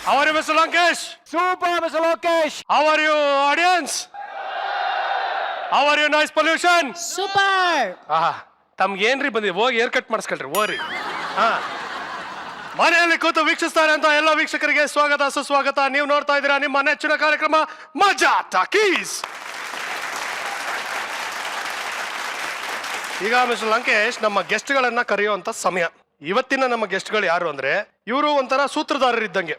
How are you, Mr. Lankesh? Super, Mr. Lokesh. How are you, audience? How are you, noise pollution? Super. ತಮ್ಗೆ ಏನ್ರಿ ಬಂದಿದೆ? ಹೋಗಿ hair cut ಮಾಡಿಸ್ಕೊಳ್ರಿ, ಹೋಗ್ರಿ. ಮನೆಯಲ್ಲಿ ಕೂತು ವೀಕ್ಷಿಸ್ತಾರೆ ಅಂತ ಎಲ್ಲ ವೀಕ್ಷಕರಿಗೆ ಸ್ವಾಗತ ಸುಸ್ವಾಗತ. ನೀವು ನೋಡ್ತಾ ಇದ್ದೀರಾ ನಿಮ್ಮ ನೆಚ್ಚಿನ ಕಾರ್ಯಕ್ರಮ ಮಜಾ ಟಾಕೀಸ್. ಈಗ ಮಿಸ್ಟರ್ ಲಂಕೇಶ್, ನಮ್ಮ ಗೆಸ್ಟ್ಗಳನ್ನ ಕರೆಯುವಂತ ಸಮಯ. ಇವತ್ತಿನ ನಮ್ಮ ಗೆಸ್ಟ್ಗಳು ಯಾರು ಅಂದ್ರೆ, ಇವರು ಒಂಥರ ಸೂತ್ರಧಾರರಿದ್ದಂಗೆ.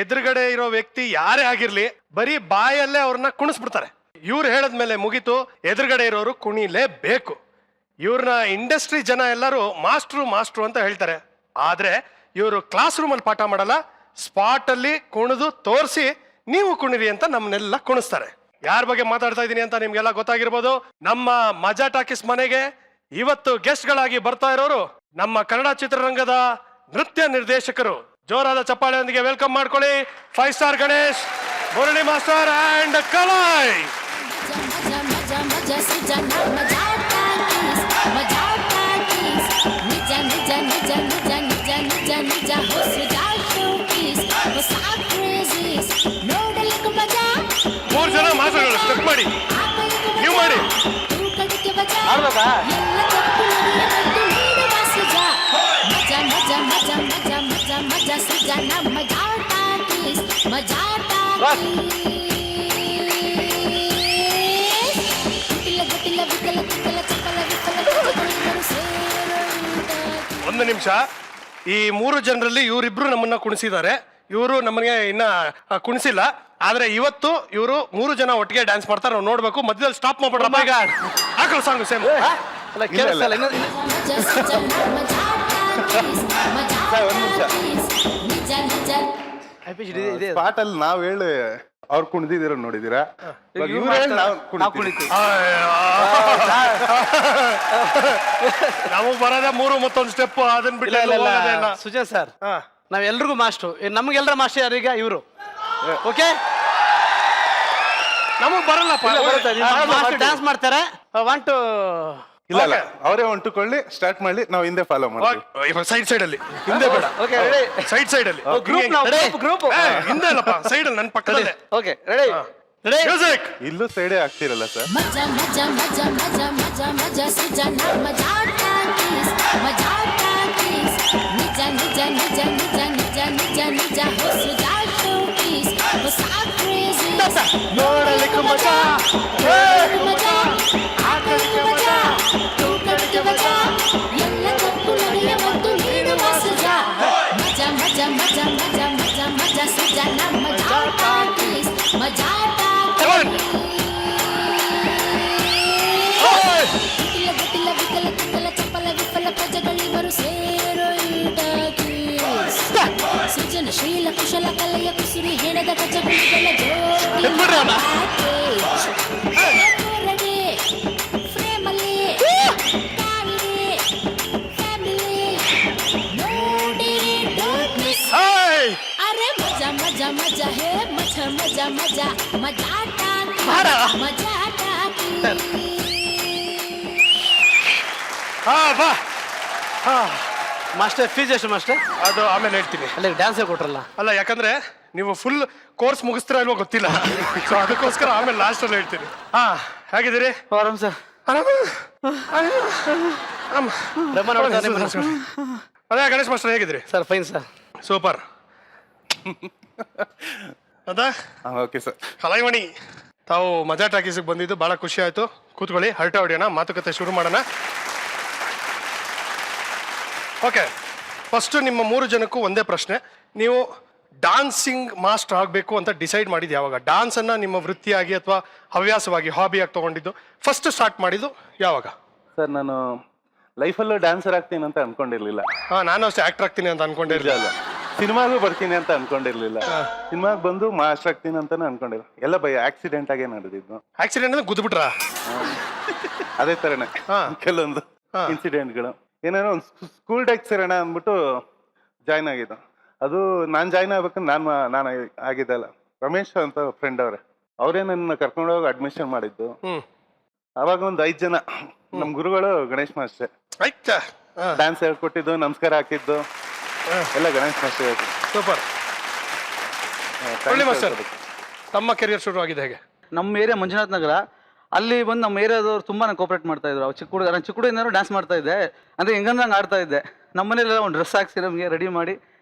ಎದುರುಗಡೆ ಇರೋ ವ್ಯಕ್ತಿ ಯಾರೇ ಆಗಿರ್ಲಿ, ಬರೀ ಬಾಯಲ್ಲೇ ಅವ್ರನ್ನ ಕುಣಿಸ್ಬಿಡ್ತಾರೆ. ಇವ್ರು ಹೇಳದ್ಮೇಲೆ ಮುಗೀತು, ಎದುರುಗಡೆ ಇರೋರು ಕುಣಿಲೇಬೇಕು. ಇವ್ರನ್ನ ಇಂಡಸ್ಟ್ರಿ ಜನ ಎಲ್ಲರೂ ಮಾಸ್ಟ್ರು ಅಂತ ಹೇಳ್ತಾರೆ. ಆದ್ರೆ ಇವರು ಕ್ಲಾಸ್ ರೂಮಲ್ಲಿ ಪಾಠ ಮಾಡಲ್ಲ, ಸ್ಪಾಟ್ ಅಲ್ಲಿ ಕುಣಿದು ತೋರಿಸಿ ನೀವು ಕುಣಿರಿ ಅಂತ ನಮ್ಮನ್ನೆಲ್ಲ ಕುಣಿಸ್ತಾರೆ. ಯಾರ ಬಗ್ಗೆ ಮಾತಾಡ್ತಾ ಇದ್ದೀನಿ ಅಂತ ನಿಮ್ಗೆಲ್ಲ ಗೊತ್ತಾಗಿರ್ಬೋದು. ನಮ್ಮ ಮಜಾ ಟಾಕೀಸ್ ಮನೆಗೆ ಇವತ್ತು ಗೆಸ್ಟ್ ಗಳಾಗಿ ಬರ್ತಾ ಇರೋರು ನಮ್ಮ ಕನ್ನಡ ಚಿತ್ರರಂಗದ ನೃತ್ಯ ನಿರ್ದೇಶಕರು. ಜೋರಾದ ಚಪ್ಪಾಳೆಯೊಂದಿಗೆ ವೆಲ್ಕಮ್ ಮಾಡ್ಕೊಳ್ಳಿ 5 star Ganesh, Murali master and Kalai. ಮೂರು ಜನ ಮಾಸ್ಟರ್ಗಳು ಸ್ಟೆಪ್ ಮಾಡಿ, ನೀವು ಮಾಡಿ. ಒಂದು ನಿಮಿಷ, ಈ 3 ಜನರಲ್ಲಿ ಇವರಿಬ್ರು ನಮ್ಮನ್ನ ಕುಣಿಸಿದ್ದಾರೆ. ಇವರು ನಮಗೆ ಇನ್ನ ಕುಣಿಸಿಲ್ಲ. ಆದ್ರೆ ಇವತ್ತು ಇವರು 3 ಜನ ಒಟ್ಟಿಗೆ ಡ್ಯಾನ್ಸ್ ಮಾಡ್ತಾರೆ. ನಾವು ನೋಡ್ಬೇಕು. ಮಧ್ಯದಲ್ಲಿ ಸ್ಟಾಪ್ ಮಾಡ್ಬಿಡ್ರಪ್ಪ. ಈಗ ಹಾಕೋ ಸಾಂಗ್ ಸೇಮ್. ಸ್ಪಾಟ್ ಅಲ್ಲಿ ನಾವ್ ಹೇಳಿ ಅವ್ರು ಕುಣಿದಿರೋ ನೋಡಿದೀರಾ? ನಮಗ್ ಬರೋದೇ 3 ಮತ್ತೊಂದು ಸ್ಟೆಪ್. ಅದನ್ನ ಬಿಟ್ಟು ಸುಜಯ್ ಸರ್, ನಾವೆಲ್ರಿಗೂ ಮಾಸ್ಟ್ರು. ನಮ್ಗೆಲ್ಲರ ಮಾಸ್ಟರ್ ಯಾರೀಗ ಇವರು. ಓಕೆ, ನಮಗ್ ಬರಲ್ಲಪ್ಪ. ಡ್ಯಾನ್ಸ್ ಮಾಡ್ತಾರೆ. ಇಲ್ಲ ಅವರೇ ಹೊಂಟುಕೊಳ್ಳಿ, ಸ್ಟಾರ್ಟ್ ಮಾಡಿ, ನಾವು ಹಿಂದೆ ಫಾಲೋ ಮಾಡ್ತೀವಿ. ಸೈಡ್ ಅಲ್ಲಿ, ಹಿಂದೆ ಬೇಡ. ಸೈಡ್ ಅಲ್ಲಿ ಗ್ರೂಪ್ ಹಿಂದೆ ಅಲ್ಲಪ್ಪ, ಸೈಡ್ ಅಲ್ಲಿ, ನನ್ನ ಪಕ್ಕದಲ್ಲೇ. Okay, ready. ಮ್ಯೂಸಿಕ್. ಇಲ್ಲೂ ಸೈಡೇ ಆಗ್ತಿರಲ್ಲ ಸರ್. ಮಜಾ ಮಜಾ ಮಜಾ ಮಜಾ ಮಜಾ ಮಜಾ ಸುಜನ ಮಜಾ ಟಾಕೀಸ್, ಮಜಾ ಟಾಕೀಸ್. ನಿಜ ನಿಜ ನಿಜ ನಿಜ ನಿಜ ನಿಜ ನಿಜ ಹೋ ಸುಜಾ ಟಾಕೀಸ್. ಹೊಸ ಕ್ರೇಜಿ ನೋಡಲಿಕ್ಕೆ ಮಜಾ, ಮಜಾ ಆಕಳಿಗೆ ಮಜಾ, ತೂಕಡಿಗೆ ಮಜಾ, ಎಲ್ಲ ತಪ್ಪು ನಡೆಯ ಮತ್ತು ನೀಡುವ ಸುಜಾ. ಮಜಾ ಮಜಾ ಮಜಾ ಮಜಾ ಮಜಾ ಮಜಾ ಸುಜನ ಮಜಾ ಟಾಕೀಸ್, ಮಜಾ ಸೃಜನಶೀಲ ಕುಶಲ ಕಲೆಯ ಕುಸುರಿ ಹೆಣದ ಕಚಗುಳಿಗಳ ಫ್ರೇಮಲ್ಲಿ ಫ್ಯಾಮಿಲಿ ನೋಡಿರಿ ಡೋಂಟ್ ಮಿಸ್. ಅರೆ ಮಜಾ ಮಜಾ ಮಜಾ ಹೇ ಮಜಾ ಮಜಾ ಮಜಾ ಮಜಾ ಟಾಕಿ, ಮಜಾ ಟಾಕಿ. ಮಾಸ್ಟರ್ ಫೀಸ್ ಎಷ್ಟು ಮಾಸ್ಟರ್? ಅದು ಆಮೇಲೆ ಹೇಳ್ತೀನಿ. ಅಲ್ಲ ಡ್ಯಾನ್ಸ್ ಕೊಟ್ರಲ್ಲ. ಅಲ್ಲ, ಯಾಕಂದ್ರೆ ನೀವು ಫುಲ್ ಕೋರ್ಸ್ ಮುಗಿಸ್ತೀರಾ ಇಲ್ವೋ ಗೊತ್ತಿಲ್ಲ. ಸೊ ಅದಕ್ಕೋಸ್ಕರ ಆಮೇಲೆ ಲಾಸ್ಟ್ ಅಲ್ಲಿ ಹೇಳ್ತೀನಿ. ಹೇಗಿದ್ದೀರಿ? ಆರಾಮ್ ಸರ್. ಅದೇ ಗಣೇಶ್ ಮಾಸ್ಟರ್ ಹೇಗಿದ್ದೀರಿ? Sir fine sir. ಸೂಪರ್. ಅದಾ ಓಕೆ ಸರ್. ಕಲಾಯಿಮಣಿ, ತಾವು ಮಜಾ ಟಾಕೀಸ್ಗೆ ಬಂದಿದ್ದು ಬಹಳ ಖುಷಿ ಆಯ್ತು. ಕೂತ್ಕೊಳ್ಳಿ, ಹರಟೆ ಹೊಡೆಯೋಣ, ಮಾತುಕತೆ ಶುರು ಮಾಡೋಣ. ಓಕೆ, ಫಸ್ಟ್ ನಿಮ್ಮ 3 ಜನಕ್ಕೂ ಒಂದೇ ಪ್ರಶ್ನೆ. ನೀವು ಡಾನ್ಸಿಂಗ್ ಮಾಸ್ಟರ್ ಆಗಬೇಕು ಅಂತ ಡಿಸೈಡ್ ಮಾಡಿದ್ದು ಯಾವಾಗ? ಡಾನ್ಸ್ ಅನ್ನ ನಿಮ್ಮ ವೃತ್ತಿಯಾಗಿ ಅಥವಾ ಹವ್ಯಾಸವಾಗಿ, ಹಾಬಿಯಾಗಿ ತಗೊಂಡಿದ್ದು ಫಸ್ಟ್ ಸ್ಟಾರ್ಟ್ ಮಾಡಿದ್ದು ಯಾವಾಗ? ಸರ್, ನಾನು ಲೈಫಲ್ಲೂ ಡ್ಯಾನ್ಸರ್ ಆಗ್ತೀನಿ ಅಂತ ಅನ್ಕೊಂಡಿರ್ಲಿಲ್ಲ. ನಾನು ಅಷ್ಟೇ ಆಕ್ಟರ್ ಆಗ್ತೀನಿ ಅಂತ ಅನ್ಕೊಂಡಿರ್ಲಿಲ್ಲ. ಸಿನಿಮಾಗೂ ಬರ್ತೀನಿ ಅಂತ ಅನ್ಕೊಂಡಿರ್ಲಿಲ್ಲ. ಸಿನಿಮಾಗ್ ಬಂದು ಮಾಸ್ಟರ್ ಆಗ್ತೀನಿ ಅಂತಾನೆ ಅನ್ಕೊಂಡಿಲ್ಲ. ಎಲ್ಲ ಬೈ ಆಕ್ಸಿಡೆಂಟ್ ಆಗೇ ನಡೆದಿದ್ದು. ಆಕ್ಸಿಡೆಂಟ್ ಅಂದ್ರೆ ಗುದ್ಬಿಟ್ರಾ? ಅದೇ ತರನೇ ಕೆಲವೊಂದು ಇನ್ಸಿಡೆಂಟ್ಗಳು. ಏನೇನೋ ಒಂದು ಸ್ಕೂಲ್ ಡೇಕ್ ಸೇರೋಣ ಅಂದ್ಬಿಟ್ಟು ಜಾಯ್ನ್ ಆಗಿದ್ದು. ಅದು ನಾನು ಜಾಯ್ನ್ ಆಗ್ಬೇಕಂದ್ರೆ ನಾನು ಆಗಿದ್ದಲ್ಲ. ರಮೇಶ್ ಅಂತ ಫ್ರೆಂಡ್ ಅವರೇ ನನ್ನ ಕರ್ಕೊಂಡೋಗಿ ಅಡ್ಮಿಷನ್ ಮಾಡಿದ್ದು. ಅವಾಗ ಒಂದು 5 ಜನ ನಮ್ ಗುರುಗಳು ಗಣೇಶ್ ಮಾಸ್ಟರ್. ಡ್ಯಾನ್ಸ್ ಹೇಳ್ಕೊಟ್ಟಿದ್ದು, ನಮಸ್ಕಾರ ಹಾಕಿದ್ದು ಎಲ್ಲ ಗಣೇಶ್ ಮಾಸ್ಟರ್. ಸೂಪರ್. ಒಳ್ಳೆ ಮಾಸ್ಟರ್, ತಮ್ಮ ಕೆರಿಯರ್ ಶುರು ಆಗಿದೆ ಹೇಗೆ? ನಮ್ಮ ಏರಿಯಾ ಮಂಜುನಾಥ್ ನಗರ, ಅಲ್ಲಿ ಬಂದು ನಮ್ಮ ಏರಿಯಾದವ್ರು ತುಂಬಾ ಕೋಪರೇಟ್ ಮಾಡ್ತಾ ಇದ್ರು. ಅವ್ರು ಚಿಕ್ಕ ಹುಡುಗ, ನಾನು ಚಿಕ್ಕ ಹುಡುಗಿನಾರು ಡ್ಯಾನ್ಸ್ ಮಾಡ್ತಾ ಇದ್ದೆ, ಅಂದರೆ ಹೆಂಗಂದಂಗೆ ಆಡ್ತಾ ಇದ್ದೆ. ನಮ್ಮ ಮನೇಲೆಲ್ಲ ಒಂದು ಡ್ರೆಸ್ ಹಾಕ್ಸಿ ನಮಗೆ ರೆಡಿ ಮಾಡಿ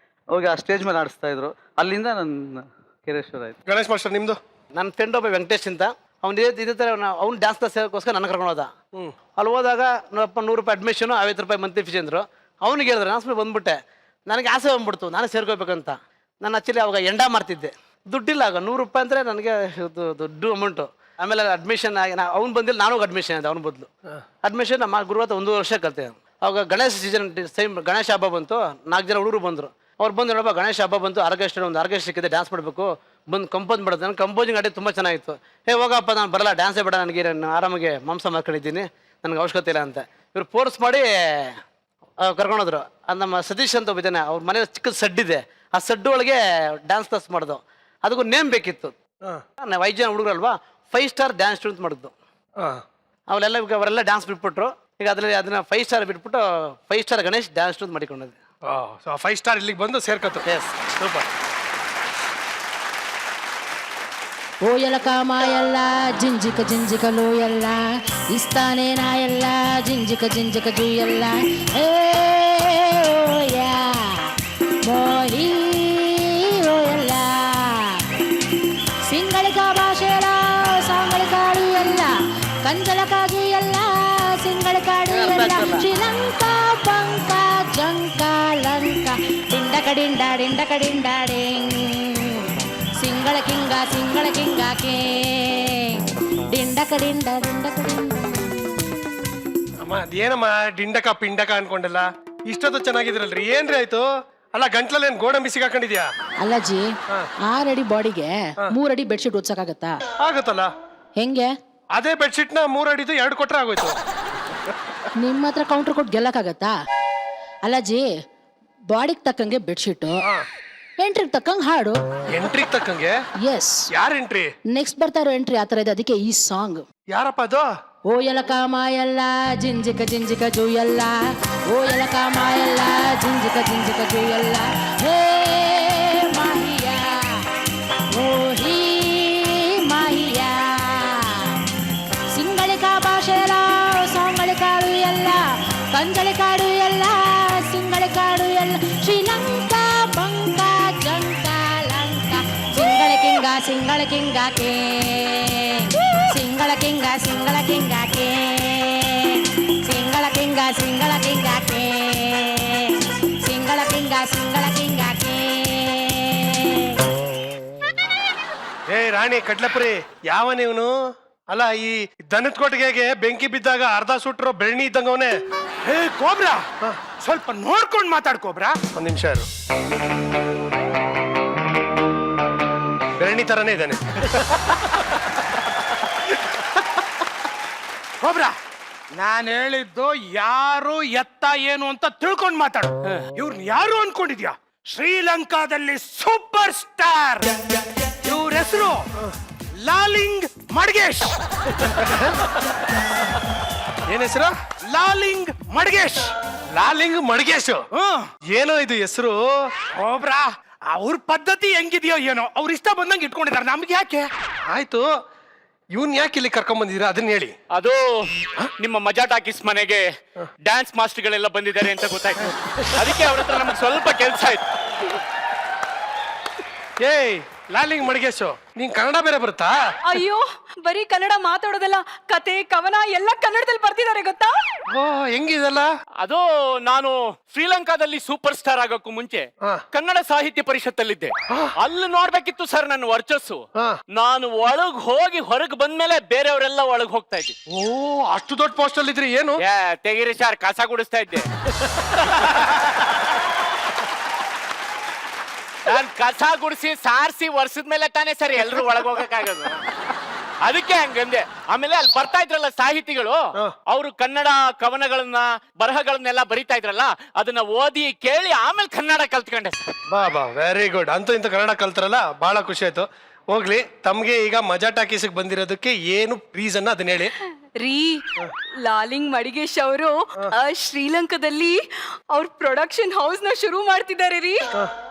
ಹೋಗಿ ಆ ಸ್ಟೇಜ್ ಮೇಲೆ ಆಡಿಸ್ತಾ ಇದ್ರು. ಅಲ್ಲಿಂದ ನನ್ನ ಕೆರಿಯರ್ ಶುರು ಆಯಿತು. ಗಣೇಶ್ ಮಾಸ್ಟರ್ ನಿಮ್ದು? ನನ್ನ ಫ್ರೆಂಡ್ ಒಬ್ಬ ವೆಂಕಟೇಶ್ ಅಂತ, ಅವ್ನು ಇದೇ ಥರ ಅವ್ನು ಡ್ಯಾನ್ಸ್ನ ಸೇರೋಕ್ಕೋಸ್ಕರ ನನ್ನ ಕರ್ಕೊಂಡು ಹೋದ. ಅಲ್ಲಿ ಹೋದಾಗ ನಮ್ಮಪ್ಪ 100 ರೂಪಾಯಿ ಅಡ್ಮಿಷನು, 50 ರೂಪಾಯಿ ಮಂತ್ಲಿ ಫೀಸ್ ಅಂದರು. ಅವ್ನಿಗೆ ಹೇಳಿದ್ರೆ ನಾನು ಬಂದ್ಬಿಟ್ಟೆ. ನನಗೆ ಆಸೆ ಬಂದ್ಬಿಡ್ತು ನಾನು ಸೇರ್ಕೋಬೇಕಂತ. ನಾನು ಆ್ಯಕ್ಚುಲಿ ಅವಾಗ ಎಂಡ ಮಾಡ್ತಿದ್ದೆ, ದುಡ್ಡಿಲ್ಲ ಆಗ 100 ರೂಪಾಯಿ ಅಂದರೆ ನನಗೆ ದೊಡ್ಡ ಅಮೌಂಟು. ಆಮೇಲೆ ಅಡ್ಮಿಷನ್ ಆಗಿ ಅವ್ನು ಬಂದಿಲ್ಲ, ನಾನು ಅಡ್ಮಿಷನ್ ಆಗಿದೆ ಅವ್ನ ಬದಲು. ಅಡ್ಮಿಷನ್ ನಮ್ಮ ಗುರುವಾರ 1 ವರ್ಷ ಕಲಿತೆ. ಅವಾಗ ಗಣೇಶ ಸೀಸನ್ ಸೇಮ್ ಗಣೇಶ ಹಬ್ಬ ಬಂತು, 4 ಜನ ಹುಡುಗರು ಬಂದರು. ಅವ್ರು ಬಂದು ನೋಡಪ್ಪ ಗಣೇಶ ಹಬ್ಬ ಬಂತು, ಆರ್ಕೆಸ್ಟ್ರಾ ಒಂದು ಆರ್ಕೆಸ್ಟ್ರಾ ಸಿಕ್ಕಿದೆ, ಡ್ಯಾನ್ಸ್ ಮಾಡಬೇಕು, ಬಂದು ಕಂಪೋಸ್ ಮಾಡೋದು. ನಾನು ಕಂಪೋಸಿಂಗ್ ಆಡಿ ತುಂಬ ಚೆನ್ನಾಗಿತ್ತು. ಹೋಗಪ್ಪ ನಾನು ಬರಲ್ಲ, ಡ್ಯಾನ್ಸೇ ಬೇಡ ನನಗೆ, ನಾನು ಆರಾಮಾಗಿ ಮಾಂಸ ಮಾಡ್ಕೊಂಡಿದ್ದೀನಿ, ನನಗೆ ಅವಶ್ಯಕತೆ ಇಲ್ಲ ಅಂತ ಇವ್ರು ಫೋರ್ಸ್ ಮಾಡಿ ಕರ್ಕೊಂಡೋದ್ರು. ಅದು ನಮ್ಮ ಸತೀಶ್ ಅಂತ ಒಬ್ಬಿದ್ದಾನೆ, ಅವ್ರ ಮನೇಲಿ ಚಿಕ್ಕ ಸಡ್ಡಿದೆ, ಆ ಸಡ್ಡು ಒಳಗೆ ಡ್ಯಾನ್ಸ್ ಕ್ಲಾಸ್ ಮಾಡೋದು. ಅದಕ್ಕೂ ನೇಮ್ ಬೇಕಿತ್ತು. ನಾವು 5 ಜನ ಹುಡುಗರಲ್ವಾ, 5 ಸ್ಟಾರ್ ಡ್ಯಾನ್ಸ್ ಸ್ಟೂಡೆಂಟ್ ಮಾಡಿದ್ದು. ಅವರೆಲ್ಲ ಡ್ಯಾನ್ಸ್ ಬಿಟ್ಬಿಟ್ರು. ಈಗ ಅದನ್ನ 5 ಸ್ಟಾರ್ ಬಿಟ್ಬಿಟ್ಟು 5 ಸ್ಟಾರ್ ಗಣೇಶ್ ಡ್ಯಾನ್ಸ್ ಸ್ಟೂಡೆಂಟ್ ಮಾಡಿಕೊಂಡಿದ್ದೆ. 5 ಸ್ಟಾರ್ ಇಲ್ಲಿಗೆ ಬಂದು ಸೇರ್ಕತ್ತು. S, super. ಓಯಲ ಕಾಮಾಯಲ್ಲ ಜಿಂಜಿಕ ಜಿಂಜಿಕ ಲೋಯಲ್ಲ ಇಸ್ತಾನೆ ನಾಯಲ್ಲ ಜಿಂಜಿಕ ಜಿಂಜಿಕ ಜೂಯಲ್ಲ ಏ ಓಯ ಮೋಹಿ ಓಯಲ್ಲ ಸಿಂಗಳಿಕ ಭಾಷೆಲ ಸಾಂಗಳಿಕಾಡು ಎಲ್ಲ ಕಂಜಲಕಾಜು ಎಲ್ಲ ಸಿಂಗಳಿಕಾಡು ಎಲ್ಲ ಶ್ರೀಲಂಕಾ ಬಂಕ ಜಂಕ ಲಂಕ ಡಿಂಡಕ ಡಿಂಡಾಡಿಂಗ್ ಸಿಂಗಳ ಕಿಂಗ ಕೇ ಡಿಂಡಕ ಡಿಂಡ. ಅಮ್ಮ ಅದೇನಮ್ಮ ಡಿಂಡಕ ಪಿಂಡಕ ಅನ್ಕೊಂಡಲ್ಲ, ಇಷ್ಟೊತ್ತು ಚೆನ್ನಾಗಿದ್ರಲ್ರಿ, ಏನ್ರಿ ಆಯ್ತು? ಅಲ್ಲ ಗಂಟ್ಲಲ್ಲಿ ಏನ್ ಗೋಡಂಬಿ ಸಿಗಾಕೊಂಡಿದ್ಯಾ? ಅಲ್ಲಾಜಿ, 6 ಅಡಿ ಬಾಡಿಗೆ 3 ಅಡಿ ಬೆಡ್ಶೀಟ್ ಓದ್ಸಕ್ಕಾಗತ್ತಾ? ಆಗತ್ತಲ್ಲ. ಹೆಂಗೆ? ಅದೇ ಬೆಡ್ಶೀಟ್ ನ 3 ಅಡಿದು 2 ಕೊಟ್ರೆ ಆಗೋಯ್ತು. ನಿಮ್ಮ ಹತ್ರ ಕೌಂಟರ್ ಕೊಟ್ಟು ಗೆಲ್ಲಕ್ಕಾಗತ್ತಾ? ಅಲ್ಲಾಜಿ, ಬಾಡಿಗೆ ತಕ್ಕಂಗೆ ಬೆಡ್ಶೀಟು, ಎಂಟ್ರಿಗೆ ತಕ್ಕಂಗೆ ಹಾಡು. ಎಂಟ್ರಿಗೆ ತಕ್ಕಂಗೆ? ಎಸ್. ಯಾರ ಎಂಟ್ರಿ? ನೆಕ್ಸ್ಟ್ ಬರ್ತಾ ಇರೋ ಎಂಟ್ರಿ ಆ ಥರ ಇದೆ, ಅದಕ್ಕೆ ಈ ಸಾಂಗ್. ಯಾರಪ್ಪ ಅದು? ಓಯಲ ಕಾಮಾಯಲ್ಲ ಜಿಂಜಿಕ ಜಿಂಜಿಕ ಜೂಯಲ್ಲ ಓಯಲ ಕಾಮಾಯಲ್ಲ ಜಿಂಜಿಕ ಜಿಂಜಿಕ ಜೂಯಲ್ಲ ಹೇ ಮಾಹಿಯಾ ಓಹಿ ಮಾಹಿಯಾ ಸಿಂಗಳಿಕ ಭಾಷೆಲ ಸಾಂಗಳಿಕಾಡು ಎಲ್ಲ ಕಂಜಳಿಕಾಡು ಎಲ್ಲ ಸಿಂಗಳಿಕಾಡು ಎಲ್ಲ ಶ್ರೀಲಂಕಾ ಬಂಕ ಜಂಕ ಲಂಕ ಸಿಂಗಳ ಕಿಂಗ ಕೇ ಸಿಂಗಳ ಕಿಂಗ ಕೇ ಸಿಂಗಳ ಕಿಂಗ ಕೇ. ಏ ರಾಣಿ ಕಡ್ಲಪುರಿ, ಯಾವ ನೀವನು? ಅಲ್ಲ ಈ ದನದ ಕೊಟ್ಟಿಗೆಗೆ ಬೆಂಕಿ ಬಿದ್ದಾಗ ಅರ್ಧ ಸುಟ್ಟರು ಬೆಳ್ಳಿ ಇದ್ದಂಗವನೇ. ಹೇ ಕೋಬ್ರಾ, ಸ್ವಲ್ಪ ನೋಡ್ಕೊಂಡು ಮಾತಾಡ್ಕೋಬ್ರಾ. 1 ನಿಮಿಷ ಇರು. ಬೆಳ್ಳಿ ತರನೇ ಇದ್ದಾನೆ. ಕೋಬ್ರಾ, ನಾನು ಹೇಳಿದ್ದು ಯಾರು ಎತ್ತ ಏನು ಅಂತ ತಿಳ್ಕೊಂಡು ಮಾತಾಡು. ಇವ್ರನ್ನ ಯಾರು ಅನ್ಕೊಂಡಿದ್ಯಾ? ಶ್ರೀಲಂಕಾದಲ್ಲಿ ಸೂಪರ್ ಸ್ಟಾರ್. ಇವ್ರ ಹೆಸರು ಲಾಲಿಂಗ್ ಮಡ್ಗೇಶ್. ಏನ್ ಹೆಸರು? ಲಾಲಿಂಗ್ ಮಡ್ಗೇಶ್. ಲಾಲಿಂಗ್ ಮಡ್ಗೇಶ್. ಏನೋ ಇದು ಹೆಸರು? ಕೋಬ್ರಾ, ಅವ್ರ ಪದ್ಧತಿ ಹೆಂಗಿದೆಯೋ ಏನೋ, ಅವ್ರ ಇಷ್ಟ ಬಂದಂಗೆ ಇಟ್ಕೊಂಡಿದ್ದಾರೆ, ನಮ್ಗೆ ಯಾಕೆ? ಆಯ್ತು, ಇವನ್ ಯಾಕೆ ಇಲ್ಲಿ ಕರ್ಕೊಂಡ್ ಬಂದಿದ್ದೀರಾ ಅದನ್ನ ಹೇಳಿ. ಅದು ನಿಮ್ಮ ಮಜಾ ಟಾಕೀಸ್ ಮನೆಗೆ ಡ್ಯಾನ್ಸ್ ಮಾಸ್ಟರ್ಗಳೆಲ್ಲ ಬಂದಿದ್ದಾರೆ ಅಂತ ಗೊತ್ತಾಯ್ತು, ಅದಕ್ಕೆ ಅವ್ರ ಹತ್ರ ನಮ್ಗೆ ಸ್ವಲ್ಪ ಕೆಲಸ ಆಯ್ತು. ಏಯ್ ಲಾಲಿಂಗ್ ಮಡ್ಗೇಶು, ನೀನ್ ಕನ್ನಡ ಬೇರೆ ಬರುತ್ತಾ? ಅಯ್ಯೋ, ಬರೀ ಕನ್ನಡ ಮಾತಾಡೋದಲ್ಲ, ಕತೆ ಕವನ ಎಲ್ಲ ಕನ್ನಡದಲ್ಲಿ ಬರ್ತಿದ್ದಾರೆ ಗೊತ್ತಾ? ಓ, ಹೆಂಗಿದಲ್ಲ? ಅದು ನಾನು ಶ್ರೀಲಂಕಾದಲ್ಲಿ ಸೂಪರ್ ಸ್ಟಾರ್ ಆಗೋಕ್ಕೂ ಮುಂಚೆ ಕನ್ನಡ ಸಾಹಿತ್ಯ ಪರಿಷತ್ತಲ್ಲಿದ್ದೆ. ಅಲ್ಲಿ ನೋಡ್ಬೇಕಿತ್ತು ಸರ್ ನನ್ನ ವರ್ಚಸ್ಸು. ನಾನು ಒಳಗ್ ಹೋಗಿ ಹೊರಗೆ ಬಂದ್ಮೇಲೆ ಬೇರೆಯವರೆಲ್ಲ ಒಳಗ್ ಹೋಗ್ತಾ ಇದ್ದೆ. ಓ, ಅಷ್ಟು ದೊಡ್ಡ ಪೋಸ್ಟ್ ಅಲ್ಲಿ ಇದ್ರಿ ಏನು? ತೆಗಿರಿ ಸರ್, ಕಸ ಗುಡಿಸ್ತಾ ಇದ್ದೆ. ನಾನ್ ಕಸ ಗುಡಿಸಿ ಸಾರಿಸಿ ವರ್ಷದ ಮೇಲೆ ತಾನೇ ಸರಿ ಎಲ್ರು ಒಳಗ್ ಹೋಗಕ್ಕಾಗೋದು. ಅದಕ್ಕೆ ಹಂಗಂದೆ. ಆಮೇಲೆ ಅಲ್ಲಿ ಬರ್ತಾ ಇದ್ರಲ್ಲ ಸಾಹಿತಿಗಳು, ಅವರು ಕನ್ನಡ ಕವನಗಳನ್ನ ಬರಹಗಳನ್ನೆಲ್ಲ ಬರಿತಾ ಇದ್ರಲ್ಲ, ಅದನ್ನ ಓದಿ ಕೇಳಿ ಆಮೇಲೆ ಕನ್ನಡ ಕಲ್ತ್ಕೊಂಡೆ. ಬಾ ಬಾ, ವೆರಿ ಗುಡ್. ಅಂತೂ ಇಂತ ಕನ್ನಡ ಕಲ್ತಾರಲ್ಲ, ಬಹಳ ಖುಷಿ ಆಯ್ತು. ಹೋಗ್ಲಿ, ತಮ್ಗೆ ಈಗ ಮಜಾ ಟಾಕೀಸ್ಗೆ ಬಂದಿರೋದಕ್ಕೆ ಏನು ರೀಸನ್ ಅದನ್ನ ಹೇಳಿ. ರೀ ಲಾಲಿಂಗ್ ಮಡಿಗೇಶ್ ಅವರು ಶ್ರೀಲಂಕಾದಲ್ಲಿ ಅವ್ರ ಪ್ರೊಡಕ್ಷನ್ ಹೌಸ್ ನ ಶುರು ಮಾಡ್ತಿದ್ದಾರೆ ರೀ.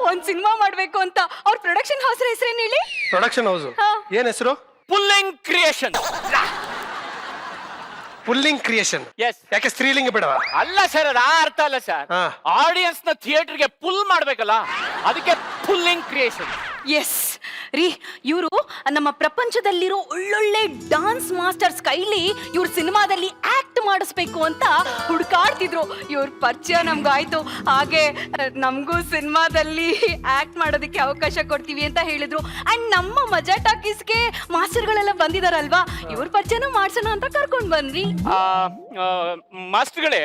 ಒಂದ್ ಸಿನಿಮಾ ಮಾಡ್ಬೇಕು ಅಂತ ಅವ್ರ ಪ್ರೊಡಕ್ಷನ್ ಹೌಸ್ ಹೆಸರೇನು ಹೇಳಿ? ಪ್ರೊಡಕ್ಷನ್ ಹೌಸ್ ಹಾ. ಏನ್ ಹೆಸರು? Pulling creation. Pulling creation. Yes. ಯಾಕೆ ಸ್ತ್ರೀಲಿಂಗ ಬೇಡವಾ? ಅಲ್ಲ ಸರ್, ಅದು ಆ ಅರ್ಥ ಅಲ್ಲ ಸರ್. ಹಾ. ಆಡಿಯನ್ಸ್ ನ ಥಿಯೇಟರ್ಗೆ ಪುಲ್ ಮಾಡ್ಬೇಕಲ್ಲ, ಅದಕ್ಕೆ ಪುಲ್ಲಿಂಗ್ ಕ್ರಿಯೇಷನ್. ಎಸ್ ರೀ, ಇವರು ನಮ್ಮ ಪ್ರಪಂಚದಲ್ಲಿರೋ ಒಳ್ಳೊಳ್ಳೆ ಡಾನ್ಸ್ ಮಾಸ್ಟರ್ಸ್ ಕೈಲಿ ಇವ್ರ ಸಿನಿಮಾದಲ್ಲಿ ಆಕ್ಟ್ ಮಾಡಿಸ್ಬೇಕು ಅಂತ ಹುಡುಕಾಡ್ತಿದ್ರು. ಇವ್ರ ಪರಿಚಯ ನಮ್ಗಾಯ್ತು. ಹಾಗೆ ನಮಗೂ ಸಿನಿಮಾದಲ್ಲಿ ಆಕ್ಟ್ ಮಾಡೋದಕ್ಕೆ ಅವಕಾಶ ಕೊಡ್ತೀವಿ ಅಂತ ಹೇಳಿದ್ರು. ಅಂಡ್ ನಮ್ಮ ಮಜಾ ಟಾಕೀಸ್ಗೆ ಮಾಸ್ಟರ್ಗಳೆಲ್ಲ ಬಂದಿದಾರಲ್ವಾ, ಇವ್ರ ಪರಿಚಯನ ಮಾಡ್ಸೋಣ ಅಂತ ಕರ್ಕೊಂಡ್ ಬನ್ರಿ. ಮಾಸ್ಟರ್ಗಳೇ,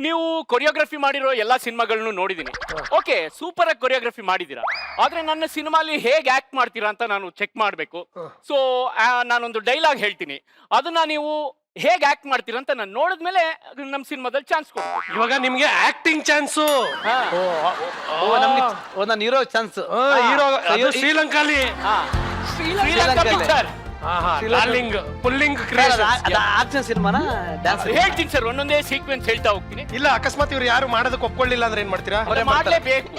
ನೀವು ಕೊರಿಯೋಗ್ರಫಿ ಮಾಡಿರೋ ಎಲ್ಲಾ ಸಿನಿಮಾಗಳನ್ನು ನೋಡಿದೀನಿ. ಓಕೆ, ಸೂಪರ್ ಆಗಿ ಕೊರಿಯೋಗ್ರಫಿ ಮಾಡಿದೀರಾ. ಆದ್ರೆ ನನ್ನ ಸಿನಿಮಾಲಿ ಹೇಗೆ ಆಕ್ಟ್ ಮಾಡ್ತೀರಾ ಅಂತ ನಾನು ಚೆಕ್ ಮಾಡ್ಬೇಕು. ಸೊ ನಾನೊಂದು ಡೈಲಾಗ್ ಹೇಳ್ತೀನಿ, ಅದನ್ನ ನೀವು ಹೇಗೆ ಆಕ್ಟ್ ಮಾಡ್ತೀರಾ ಅಂತ ನಾನು ನೋಡಿದ್ಮೇಲೆ ನಮ್ಮ ಸಿನಿಮಾದಲ್ಲಿ ಚಾನ್ಸ್ ಕೊಡ್ತೀನಿ. ಇವಾಗ ನಿಮ್ಗೆ ಆಕ್ಟಿಂಗ್ ಚಾನ್ಸು. ನಾನು ಹೀರೋ ಚಾನ್ಸ್. ಹೀರೋ ಶ್ರೀಲಂಕಾಲಿ. ಶ್ರೀಲಂಕಾ picture. ಲಾಲಿಂಗ್ ಪುಲ್ಲಿಂಗ್ ಕ್ರಿಯೇಷನ್. ಆಕ್ಷನ್ ಸಿನಿಮಾನ ಡ್ಯಾನ್ಸ್ ಹೇಳ್ತೀನಿ ಸರ್, ಒಂದೊಂದೇ ಸೀಕ್ವೆನ್ಸ್ ಹೇಳ್ತಾ ಹೋಗ್ತೀನಿ. ಇಲ್ಲ, ಅಕಸ್ಮಾತ್ ಇವ್ರು ಯಾರು ಮಾಡೋದಕ್ಕೆ ಒಪ್ಕೊಳ್ಳಿಲ್ಲ ಅಂದ್ರೆ ಏನ್ ಮಾಡ್ತೀರಾ? ಮಾಡ್ಲೇಬೇಕು.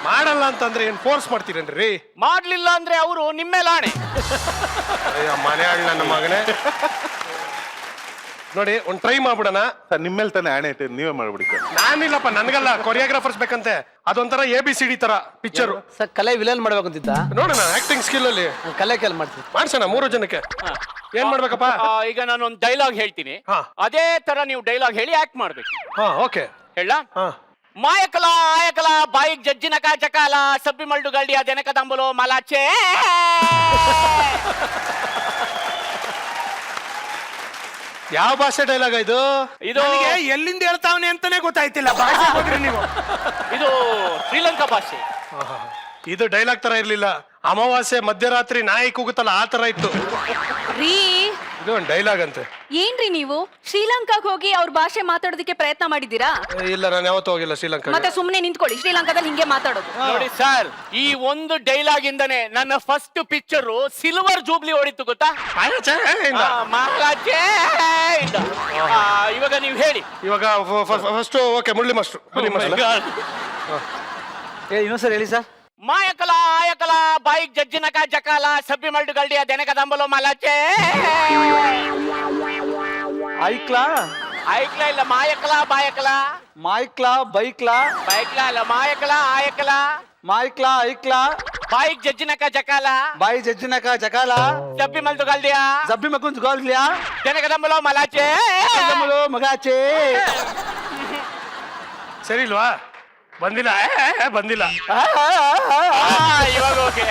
ಮಾಡಲ್ಲ ಅಂತಂದ್ರೆ ಏನ್ ಫೋರ್ಸ್ ಮಾಡ್ತೀರೇನ್ರಿ? ಮಾಡ್ಲಿಲ್ಲ ಅಂದ್ರೆ ಅವರು ನಿಮ್ಮೇಲೆ ಆಣೆ. ಮನೆ ಆಳ್ ನನ್ನ ಮಗನೇ. ನೋಡಿ, ಒಂದ್ ಟ್ರೈ ಮಾಡ್ಬಿಡಣ. ಸರ್ ನಿಮ್ಮೇಲೆ ತಾನೇ ಆಣೆ ಇಟ್ಟು ನೀವೇ ಮಾಡ್ಬಿಡಿ ಸರ್. ನಾನಿಲ್ಲಪ್ಪ, ನನ್ಗಲ್ಲ, ಕೊರಿಯೋಗ್ರಾಫರ್ಸ್ ಬೇಕಂತೆ. ಅದೊಂಥರ ABCD ತರ ಪಿಕ್ಚರ್. ಸರ್ ಕಲೆ ವಿಲನ್ ಮಾಡ್ಬೇಕಂತಿದ್ದ. ನೋಡೋಣ ಆಕ್ಟಿಂಗ್ ಸ್ಕಿಲ್ ಅಲ್ಲಿ ಕಲೆ ಕೆಲ್ ಮಾಡ್ತೀನಿ. ಮಾಡ್ಸೋಣ 3 ಜನಕ್ಕೆ. ಏನ್ ಮಾಡ್ಬೇಕಪ್ಪ? ಈಗ ನಾನು ಒಂದು ಡೈಲಾಗ್ ಹೇಳ್ತೀನಿ, ಹಾ. ಅದೇ ತರ ನೀವು ಡೈಲಾಗ್ ಹೇಳಿ ಆಕ್ಟ್ ಮಾಡ್ಬೇಕು. ಹಾ, ಓಕೆ. ಹೇಳ? ಮಾಯಕಲ ಆಯಕಲ ಬಾಯಿಗ್ ಜಜ್ಜಿನಕ ಚಕಾಲ ಸಬ್ಬಿ ಮಲ್ಡು ಗಲ್ಡಿ ಅದೆನಕ ದಂಬಲು ಮಲಾಚೆ. ಯಾವ ಭಾಷೆ ಡೈಲಾಗ್ ಇದು? ಇದು ನನಗೆ ಎಲ್ಲಿಂದ ಹೇಳ್ತಾವನೆ ಅಂತಾನೆ ಗೊತ್ತಾಯ್ತಿಲ್ಲ. ಭಾಷೆ ಹೋದ್ರಿ ನೀವು. ಇದು ಶ್ರೀಲಂಕಾ ಭಾಷೆ. ಇದು ಡೈಲಾಗ್ ತರ ಇರ್ಲಿಲ್ಲ. ಅಮಾವಾಸ್ಯೆ ಮಧ್ಯರಾತ್ರಿ ನಾಯಿ ಕೂಗುತ್ತಲ್ಲ, ಆ ತರ ಇತ್ತು. ರೀ, ಇದು ಒಂದು ಡೈಲಾಗ್ ಅಂತೆ. ಏನ್ರಿ ನೀವು ಶ್ರೀಲಂಕಾಗ್ ಹೋಗಿ ಅವ್ರ ಭಾಷೆ ಮಾತಾಡೋದಕ್ಕೆ ಪ್ರಯತ್ನ ಮಾಡಿದ್ದೀರಾ? ಇಲ್ಲ, ನಾನು ಯಾವತ್ತೂ ಹೋಗಿಲ್ಲ ಶ್ರೀಲಂಕಾ. ಮತ್ತೆ ಸುಮ್ನೆ ನಿಂತ್ಕೊಳ್ಳಿ, ಶ್ರೀಲಂಕಾದಲ್ಲಿ ಹಿಂಗೆ ಮಾತಾಡೋದು. ನೋಡಿ ಸರ್, ಈ ಒಂದು ಡೈಲಾಗ್ ಇಂದನೇ ನನ್ನ ಫಸ್ಟ್ ಪಿಕ್ಚರ್ ಸಿಲ್ವರ್ ಜೂಬ್ಲಿ ಹೊಡಿತು, ಗೊತ್ತಾ? ಮಹಾರಾಜೆ ಇಂದ. ಇವಾಗ ನೀವು ಹೇಳಿ. ಇವಾಗ ಫಸ್ಟ್ ಓಕೆ, ಮುರಳಿ ಮಾಸ್ಟ್ರು. ಇನ್ನೊಂದ್ಸರಿ ಹೇಳಿ ಸರ್. ಮಾಯಕಲ ಆಯಕಲ ಬಾಯಿಗ್ ಜಜ್ಜಿನಕ ಜಕಾಲ ಸಬ್ಬಿ ಮಲ್ಡು ಗಲ್ಡಿ ಅದೆನಕ ದಂಬಲು ಮಲಾಚೆ. ಐಕ್ಲಾ ಆಯ್ಕಲ ಇಲ್ಲ, ಮಾಯಕಲ ಬಾಯಕಲ. ಮಾಯ್ಕ್ಲಾ ಬೈಕ್ಲಾ ಬಾಯ್ಕಲ ಅಲ್ಲ, ಮಾಯಕಲ ಆಯಕಲ ಮಾಯ್ಕ್ಲಾ ಐಕ್ಲಾ ಬಾಯಿಗ್ ಜಜ್ಜಿನಕ ಜಕಾಲ ಬಾಯಿ ಜಜ್ಜಿನಕ ಜಕಾಲ ಸಬ್ಬಿ ಮಲ್ದು ಗಲ್ಡಿಯ ಜಬ್ಬಿ ಮಕ್ಕನ್ ಗೋಲ್ಸ್ಲಿಯಾ ದೆನಕ ದಂಬಲು ಮಲಾಚೆ. ಮಗಾಚೆ. ಸರಿ ಇಲ್ವಾ? ಬಂದಿಲ್ಲ, ಬಂದಿಲ್ಲ. ಇವಾಗ ಓಕೆ.